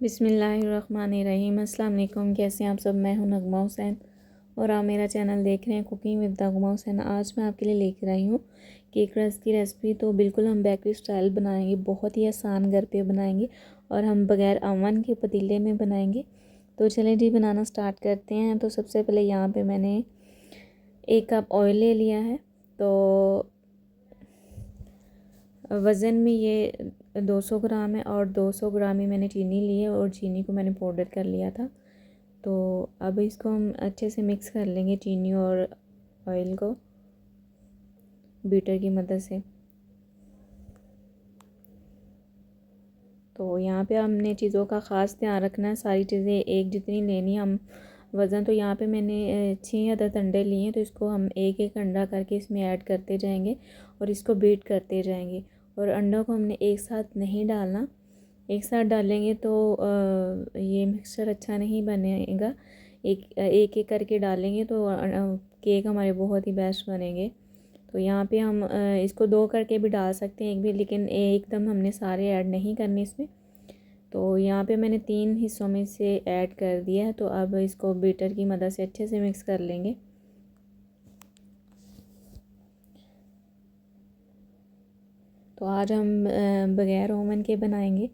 बिस्मिल्लाहिर्रहमानिर्रहीम। अस्सलाम वालेकुम। कैसे हैं आप सब? मैं हूं नगमा हुसैन और आप मेरा चैनल देख रहे हैं कुकिंग विद नगमा हुसैन। आज मैं आपके लिए लेकर आई हूं केक रस की रेसिपी। तो बिल्कुल हम बेकरी स्टाइल बनाएंगे, बहुत ही आसान घर पे बनाएंगे और हम बगैर अवन के पतीले में बनाएंगे। तो चलें जी, बनाना स्टार्ट करते हैं। तो सबसे पहले यहाँ पर मैंने 1 कप ऑयल ले लिया है। तो वज़न में ये 200 ग्राम है और 200 ग्राम ही मैंने चीनी ली है और चीनी को मैंने पाउडर कर लिया था। तो अब इसको हम अच्छे से मिक्स कर लेंगे, चीनी और ऑयल को बीटर की मदद से। तो यहाँ पे हमने चीज़ों का ख़ास ध्यान रखना है, सारी चीज़ें एक जितनी लेनी है। हम वज़न तो यहाँ पे मैंने 6 अदद अंडे लिए हैं, तो इसको हम एक एक अंडा करके इसमें ऐड करते जाएंगे और इसको बीट करते जाएंगे। और अंडों को हमने एक साथ नहीं डालना, एक साथ डालेंगे तो ये मिक्सचर अच्छा नहीं बनेगा। एक एक करके डालेंगे तो केक हमारे बहुत ही बेस्ट बनेंगे। तो यहाँ पे हम इसको 2 करके भी डाल सकते हैं, एक भी, लेकिन एकदम हमने सारे ऐड नहीं करने इसमें। तो यहाँ पे मैंने 3 हिस्सों में से ऐड कर दिया है। तो अब इसको बीटर की मदद से अच्छे से मिक्स कर लेंगे। तो आज हम बगैर ओवन के बनाएंगे,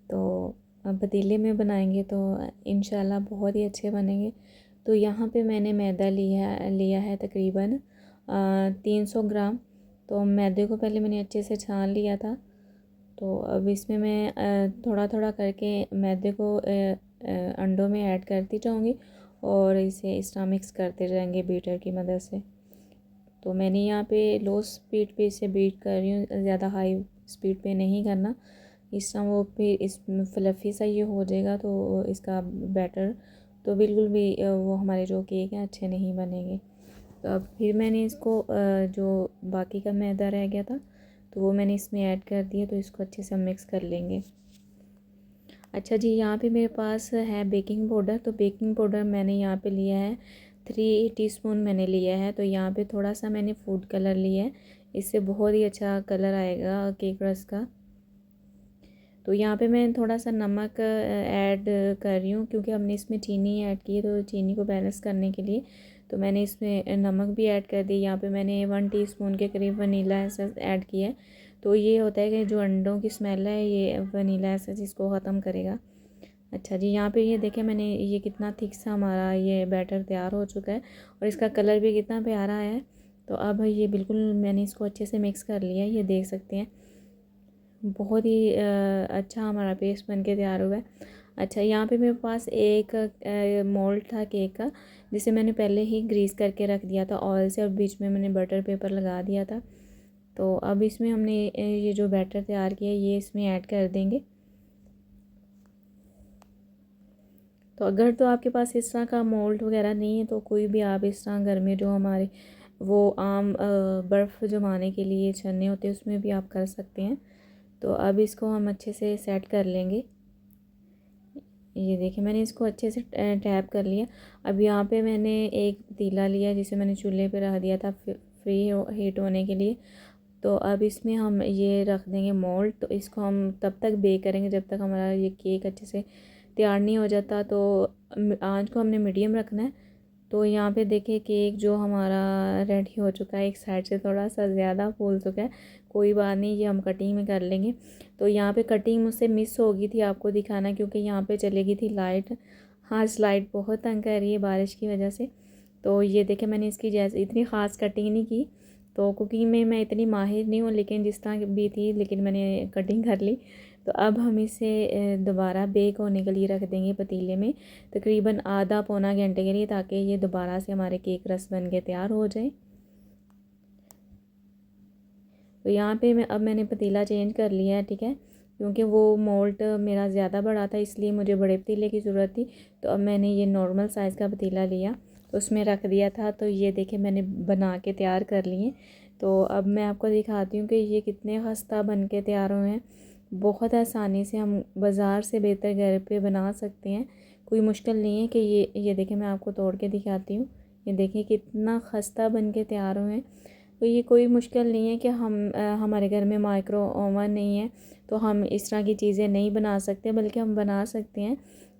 तो पतीले में बनाएंगे तो इंशाल्लाह बहुत ही अच्छे बनेंगे। तो यहाँ पे मैंने मैदा लिया है तकरीबन 300 ग्राम। तो मैदे को पहले मैंने अच्छे से छान लिया था। तो अब इसमें मैं थोड़ा थोड़ा करके मैदे को अंडों में ऐड करती जाऊँगी और इसे इस तरह मिक्स करते जाएंगे बीटर की मदद से। तो मैंने यहाँ पे लो स्पीड पे इसे बीट कर रही हूँ, ज़्यादा हाई स्पीड पे नहीं करना। इस तरह वो फिर इस फ्लफ़ी सा ये हो जाएगा तो इसका बैटर तो बिल्कुल भी वो हमारे जो केक हैं अच्छे नहीं बनेंगे। तो अब फिर मैंने इसको जो बाकी का मैदा रह गया था तो वो मैंने इसमें ऐड कर दिया। तो इसको अच्छे से मिक्स कर लेंगे। अच्छा जी, यहाँ पे मेरे पास है बेकिंग पाउडर। तो बेकिंग पाउडर मैंने यहाँ पे लिया है 3 टीस्पून मैंने लिया है। तो यहाँ पे थोड़ा सा मैंने फूड कलर लिया है, इससे बहुत ही अच्छा कलर आएगा केक रस का। तो यहाँ पे मैं थोड़ा सा नमक ऐड कर रही हूँ क्योंकि हमने इसमें चीनी ऐड की है, तो चीनी को बैलेंस करने के लिए तो मैंने इसमें नमक भी ऐड कर दी। यहाँ पे मैंने 1 टीस्पून के करीब वनीला एसेंस ऐड किया है। तो ये होता है कि जो अंडों की स्मेल है ये वनीला एसेंस इसको ख़त्म करेगा। अच्छा जी, यहाँ पे ये देखें मैंने ये कितना थिक सा हमारा ये बैटर तैयार हो चुका है और इसका कलर भी कितना प्यारा है। तो अब ये बिल्कुल मैंने इसको अच्छे से मिक्स कर लिया है, ये देख सकते हैं बहुत ही अच्छा हमारा पेस्ट बन के तैयार हुआ है। अच्छा, यहाँ पे मेरे पास एक मोल्ड था केक का, जिसे मैंने पहले ही ग्रीस करके रख दिया था ऑयल से और बीच में मैंने बटर पेपर लगा दिया था। तो अब इसमें हमने ये जो बैटर तैयार किया ये इसमें ऐड कर देंगे। तो अगर तो आपके पास इस तरह का मोल्ड वगैरह नहीं है तो कोई भी आप इस तरह घर में जो हमारे वो आम बर्फ़ जमाने के लिए छन्ने होते हैं उसमें भी आप कर सकते हैं। तो अब इसको हम अच्छे से सेट कर लेंगे। ये देखिए मैंने इसको अच्छे से टैप कर लिया। अब यहाँ पे मैंने एक पतीला लिया जिसे मैंने चूल्हे पे रख दिया था फ्री हीट होने के लिए। तो अब इसमें हम ये रख देंगे मोल्ड। तो इसको हम तब तक बेक करेंगे जब तक हमारा ये केक अच्छे से तैयार नहीं हो जाता। तो आंच को हमने मीडियम रखना है। तो यहाँ पे देखिए केक जो हमारा रेडी हो चुका है, एक साइड से थोड़ा सा ज़्यादा फूल चुका है, कोई बात नहीं, ये हम कटिंग में कर लेंगे। तो यहाँ पे कटिंग मुझसे मिस हो गई थी आपको दिखाना, क्योंकि यहाँ पे चली गई थी लाइट। हाँ, लाइट बहुत तंग कर रही है बारिश की वजह से। तो ये देखे मैंने इसकी जैसे इतनी ख़ास कटिंग नहीं की। तो कुकिंग में मैं इतनी माहिर नहीं हूँ, लेकिन जिस तरह भी थी लेकिन मैंने कटिंग कर ली। तो अब हम इसे दोबारा बेक होने के लिए रख देंगे पतीले में तकरीबन आधा पौना घंटे के लिए, ताकि ये दोबारा से हमारे केक रस बन के तैयार हो जाए। तो यहाँ पे अब मैंने पतीला चेंज कर लिया है, ठीक है, क्योंकि वो मोल्ड मेरा ज़्यादा बड़ा था इसलिए मुझे बड़े पतीले की ज़रूरत थी। तो अब मैंने ये नॉर्मल साइज़ का पतीला लिया तो उसमें रख दिया था। तो ये देखे मैंने बना के तैयार कर लिए। तो अब मैं आपको दिखाती हूँ कि ये कितने खस्ता बन के तैयार हुए हैं। बहुत आसानी से हम बाज़ार से बेहतर घर पे बना सकते हैं, कोई मुश्किल नहीं है। कि ये देखें मैं आपको तोड़ के दिखाती हूँ। ये देखें कितना खस्ता बन के तैयार हुए हैं। तो ये कोई मुश्किल नहीं है कि हमारे घर में माइक्रो ओवन नहीं है तो हम इस तरह की चीज़ें नहीं बना सकते, बल्कि हम बना सकते हैं।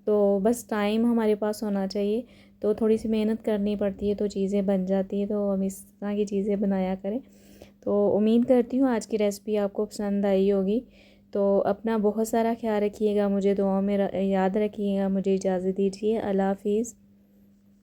तो बस टाइम हमारे पास होना चाहिए, तो थोड़ी सी मेहनत करनी पड़ती है तो चीज़ें बन जाती है। तो हम इस तरह की चीज़ें बनाया करें। तो उम्मीद करती हूँ आज की रेसिपी आपको पसंद आई होगी। तो अपना बहुत सारा ख्याल रखिएगा, मुझे दुआओं में याद रखिएगा। मुझे इजाज़त दीजिए। अल्लाह हाफिज़।